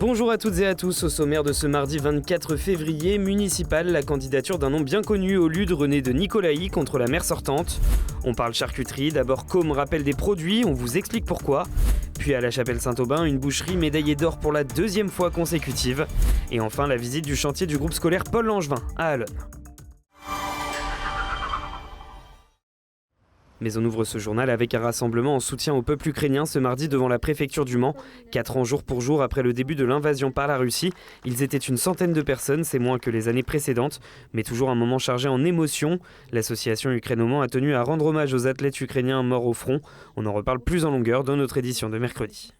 Bonjour à toutes et à tous, au sommaire de ce mardi 24 février, municipal, la candidature d'un nom bien connu au LUD, René de Nicolaï, contre la maire sortante. On parle charcuterie, d'abord Côme rappelle des produits, on vous explique pourquoi. Puis à la Chapelle Saint-Aubin, une boucherie médaillée d'or pour la deuxième fois consécutive. Et enfin la visite du chantier du groupe scolaire Paul Langevin à Allonne. Mais on ouvre ce journal avec un rassemblement en soutien au peuple ukrainien ce mardi devant la préfecture du Mans. 4 ans jour pour jour après le début de l'invasion par la Russie. Ils étaient une centaine de personnes, c'est moins que les années précédentes, mais toujours un moment chargé en émotions. L'association Ukraine au Mans a tenu à rendre hommage aux athlètes ukrainiens morts au front. On en reparle plus en longueur dans notre édition de mercredi.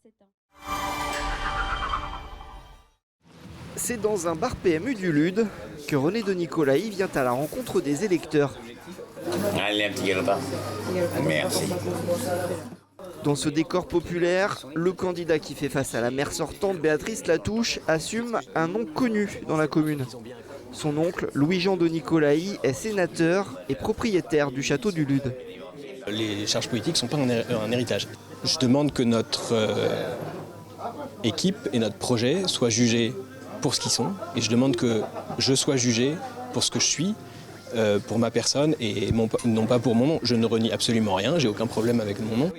C'est dans un bar PMU du LUD que René de Nicolaï vient à la rencontre des électeurs. Allez, un petit repas. Merci. Dans ce décor populaire, le candidat qui fait face à la maire sortante, Béatrice Latouche, assume un nom connu dans la commune. Son oncle, Louis-Jean de Nicolaï, est sénateur et propriétaire du château du LUD. Les charges politiques ne sont pas un héritage. Je demande que notre équipe et notre projet soient jugés pour ce qu'ils sont. Et je demande que je sois jugé pour ce que je suis. Pour ma personne et non pas pour mon nom. Je ne renie absolument rien, j'ai aucun problème avec mon nom.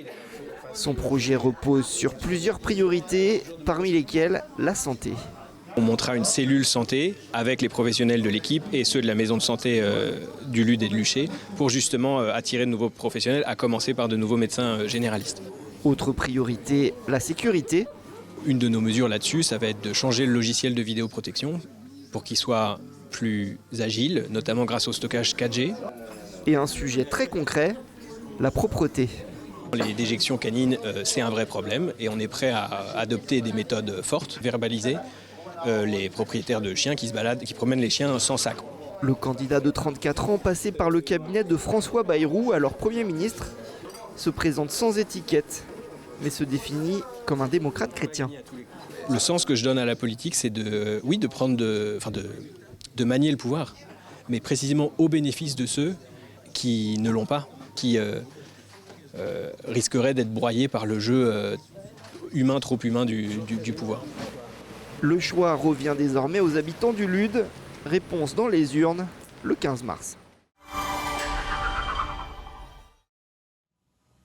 Son projet repose sur plusieurs priorités, parmi lesquelles la santé. On montera une cellule santé avec les professionnels de l'équipe et ceux de la maison de santé du LUD et de l'UCHE pour justement attirer de nouveaux professionnels, à commencer par de nouveaux médecins généralistes. Autre priorité, la sécurité. Une de nos mesures là-dessus, ça va être de changer le logiciel de vidéoprotection pour qu'il soit plus agile, notamment grâce au stockage 4G. Et un sujet très concret, la propreté. Les déjections canines, c'est un vrai problème et on est prêt à adopter des méthodes fortes, verbaliser les propriétaires de chiens qui se baladent, qui promènent les chiens sans sac. Le candidat de 34 ans, passé par le cabinet de François Bayrou, alors Premier ministre, se présente sans étiquette, mais se définit comme un démocrate chrétien. Le sens que je donne à la politique, c'est de manier le pouvoir, mais précisément au bénéfice de ceux qui ne l'ont pas, qui risqueraient d'être broyés par le jeu trop humain du pouvoir. Le choix revient désormais aux habitants du LUD. Réponse dans les urnes le 15 mars.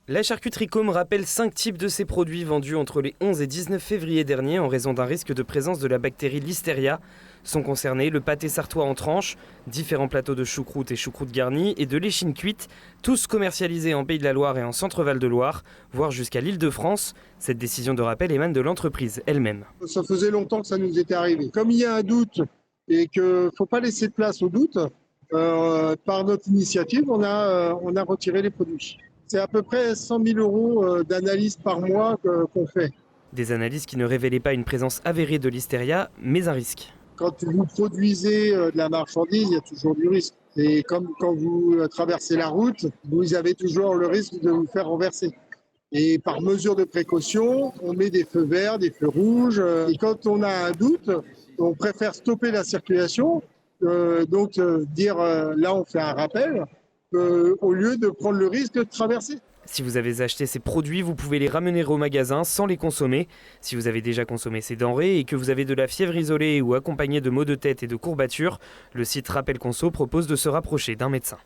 La charcuterie Côme rappelle 5 types de ces produits vendus entre les 11 et 19 février dernier en raison d'un risque de présence de la bactérie Listeria. Sont concernés le pâté sartois en tranches, différents plateaux de choucroute et choucroute garnie et de l'échine cuite, tous commercialisés en Pays de la Loire et en Centre-Val de Loire, voire jusqu'à l'Île-de-France. Cette décision de rappel émane de l'entreprise elle-même. Ça faisait longtemps que ça nous était arrivé. Comme il y a un doute et qu'il ne faut pas laisser de place au doute, par notre initiative, on a retiré les produits. C'est à peu près 100 000 € d'analyse par mois qu'on fait. Des analyses qui ne révélaient pas une présence avérée de Listeria, mais un risque. Quand vous produisez de la marchandise, il y a toujours du risque. Et comme quand vous traversez la route, vous avez toujours le risque de vous faire renverser. Et par mesure de précaution, on met des feux verts, des feux rouges. Et quand on a un doute, on préfère stopper la circulation, dire là on fait un rappel, au lieu de prendre le risque de traverser. Si vous avez acheté ces produits, vous pouvez les ramener au magasin sans les consommer. Si vous avez déjà consommé ces denrées et que vous avez de la fièvre isolée ou accompagnée de maux de tête et de courbatures, le site Rappel Conso propose de se rapprocher d'un médecin.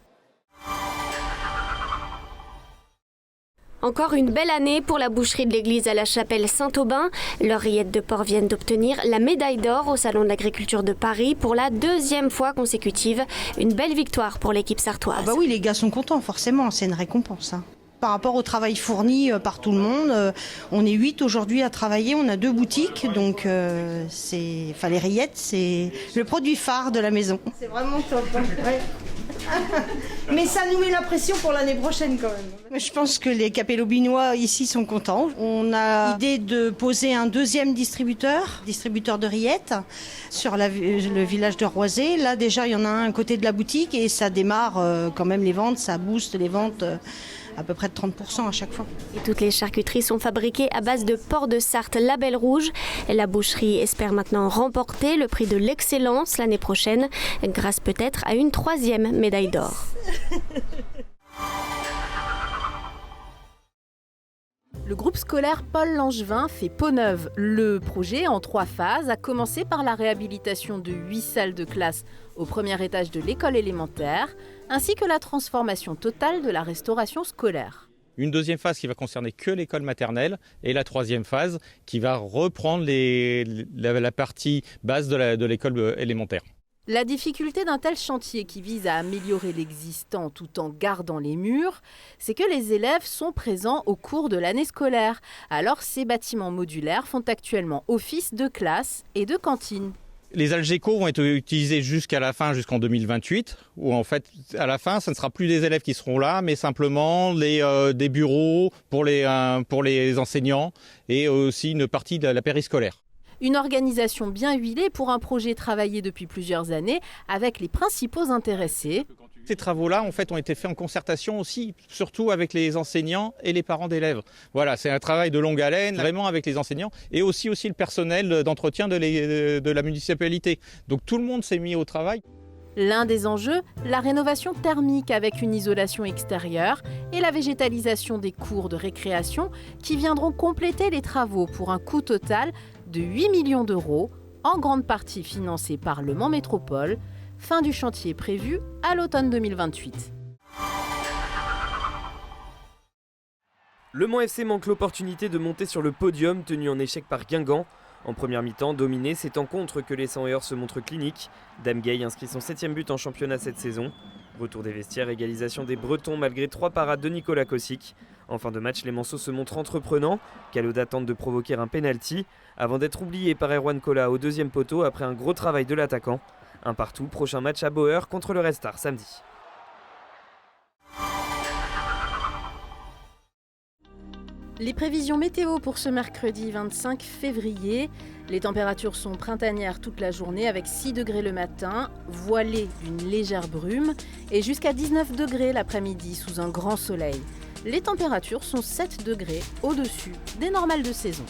Encore une belle année pour la boucherie de l'église à la Chapelle Saint-Aubin. Leurs rillettes de porc viennent d'obtenir la médaille d'or au Salon de l'Agriculture de Paris pour la 2e fois consécutive. Une belle victoire pour l'équipe sartoise. Ah bah oui, les gars sont contents, forcément, c'est une récompense. Par rapport au travail fourni par tout le monde, on est 8 aujourd'hui à travailler, on a 2 boutiques, donc les rillettes, c'est le produit phare de la maison. C'est vraiment top. Ouais. Mais ça nous met la pression pour l'année prochaine quand même. Je pense que les capellobinois ici sont contents. On a l'idée de poser un 2e distributeur de rillettes sur le village de Roisey. Là déjà il y en a un à côté de la boutique et ça démarre quand même les ventes, ça booste les ventes à peu près de 30% à chaque fois. Et toutes les charcuteries sont fabriquées à base de porc de Sarthe label rouge. La boucherie espère maintenant remporter le prix de l'excellence l'année prochaine, grâce peut-être à une 3e médaille d'or. Le groupe scolaire Paul Langevin fait peau neuve. Le projet, en 3 phases, a commencé par la réhabilitation de 8 salles de classe au premier étage de l'école élémentaire, ainsi que la transformation totale de la restauration scolaire. Une deuxième phase qui va concerner que l'école maternelle et la troisième phase qui va reprendre la partie base de l'école élémentaire. La difficulté d'un tel chantier qui vise à améliorer l'existant tout en gardant les murs, c'est que les élèves sont présents au cours de l'année scolaire. Alors ces bâtiments modulaires font actuellement office de classe et de cantine. Les Algeco vont être utilisés jusqu'à la fin, jusqu'en 2028, où en fait, à la fin, ce ne sera plus des élèves qui seront là, mais simplement des bureaux pour les enseignants et aussi une partie de la périscolaire. Une organisation bien huilée pour un projet travaillé depuis plusieurs années avec les principaux intéressés. Ces travaux-là, en fait, ont été faits en concertation aussi, surtout avec les enseignants et les parents d'élèves. Voilà, c'est un travail de longue haleine, vraiment avec les enseignants et aussi le personnel d'entretien de la municipalité. Donc tout le monde s'est mis au travail. L'un des enjeux, la rénovation thermique avec une isolation extérieure et la végétalisation des cours de récréation qui viendront compléter les travaux pour un coût total de 8 millions d'euros, en grande partie financé par Le Mans Métropole. Fin du chantier prévu à l'automne 2028. Le Mans FC manque l'opportunité de monter sur le podium tenu en échec par Guingamp. En première mi-temps, dominé, c'est en contre que les 100 heures se montrent cliniques. Dame Gay inscrit son 7e but en championnat cette saison. Retour des vestiaires, égalisation des Bretons malgré 3 parades de Nicolas Kossic. En fin de match, les Manceaux se montrent entreprenants. Kaloda tente de provoquer un penalty avant d'être oublié par Erwan Kola au 2e poteau après un gros travail de l'attaquant. Un partout, prochain match à Bauer contre le Red Star samedi. Les prévisions météo pour ce mercredi 25 février. Les températures sont printanières toute la journée avec 6 degrés le matin, voilées d'une légère brume et jusqu'à 19 degrés l'après-midi sous un grand soleil. Les températures sont 7 degrés au-dessus des normales de saison.